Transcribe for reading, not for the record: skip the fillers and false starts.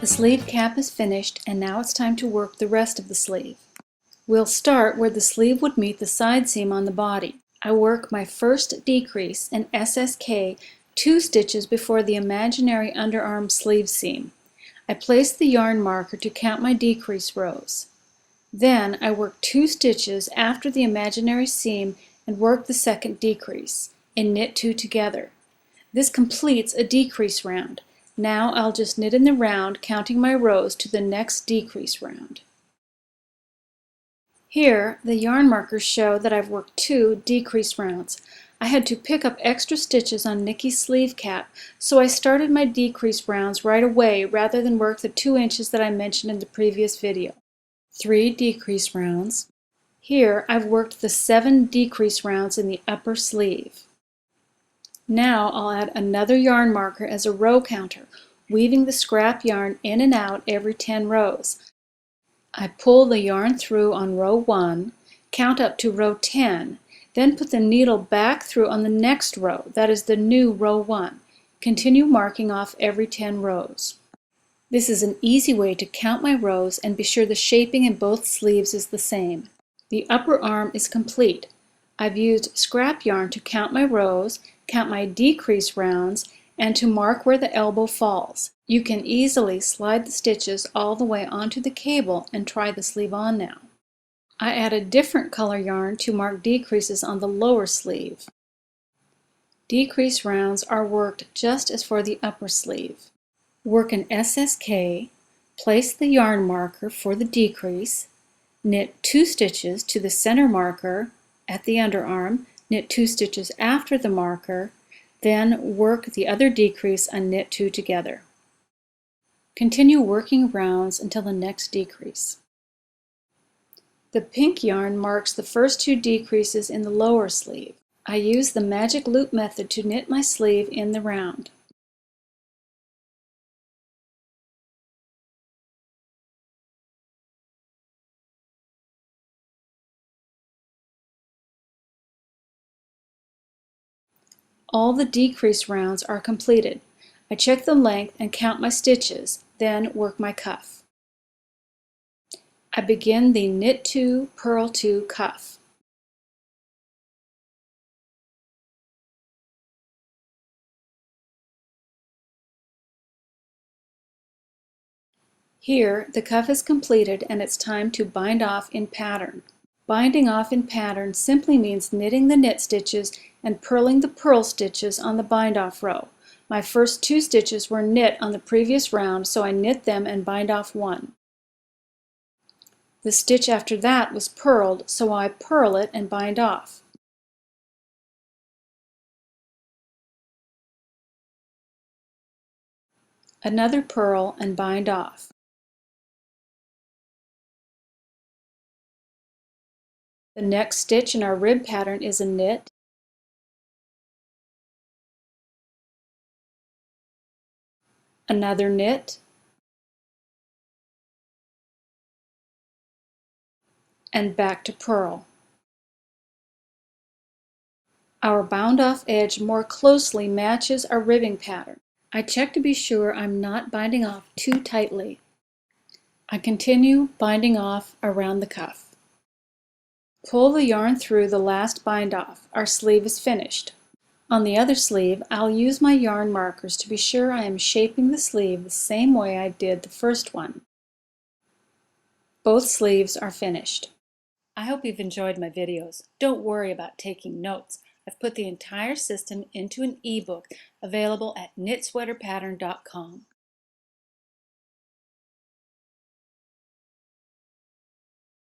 The sleeve cap is finished, and now it's time to work the rest of the sleeve. We'll start where the sleeve would meet the side seam on the body. I work my first decrease in SSK 2 stitches before the imaginary underarm sleeve seam. I place the yarn marker to count my decrease rows. Then I work 2 stitches after the imaginary seam and work the second decrease and knit 2 together. This completes a decrease round. Now I'll just knit in the round, counting my rows to the next decrease round. Here, the yarn markers show that I've worked 2 decrease rounds. I had to pick up extra stitches on Nikki's sleeve cap, so I started my decrease rounds right away rather than work the 2 inches that I mentioned in the previous video. 3 decrease rounds. Here, I've worked the 7 decrease rounds in the upper sleeve. Now I'll add another yarn marker as a row counter, weaving the scrap yarn in and out every 10 rows. I pull the yarn through on row 1, count up to row 10, then put the needle back through on the next row, that is the new row 1. Continue marking off every 10 rows. This is an easy way to count my rows and be sure the shaping in both sleeves is the same. The upper arm is complete. I've used scrap yarn to count my rows, count my decrease rounds, and to mark where the elbow falls. You can easily slide the stitches all the way onto the cable and try the sleeve on now. I add a different color yarn to mark decreases on the lower sleeve. Decrease rounds are worked just as for the upper sleeve. Work an SSK, place the yarn marker for the decrease, knit 2 stitches to the center marker at the underarm, knit 2 stitches after the marker, then work the other decrease and knit 2 together. Continue working rounds until the next decrease. The pink yarn marks the first 2 decreases in the lower sleeve. I use the magic loop method to knit my sleeve in the round. All the decrease rounds are completed. I check the length and count my stitches, then work my cuff. I begin the knit 2, purl 2 cuff. Here, the cuff is completed and it's time to bind off in pattern. Binding off in pattern simply means knitting the knit stitches and purling the purl stitches on the bind off row. My first 2 stitches were knit on the previous round, so I knit them and bind off 1. The stitch after that was purled, so I purl it and bind off. Another purl and bind off. The next stitch in our rib pattern is a knit, another knit, and back to purl. Our bound off edge more closely matches our ribbing pattern. I check to be sure I'm not binding off too tightly. I continue binding off around the cuff. Pull the yarn through the last bind off. Our sleeve is finished. On the other sleeve, I'll use my yarn markers to be sure I am shaping the sleeve the same way I did the first one. Both sleeves are finished. I hope you've enjoyed my videos. Don't worry about taking notes. I've put the entire system into an ebook available at knitsweaterpattern.com.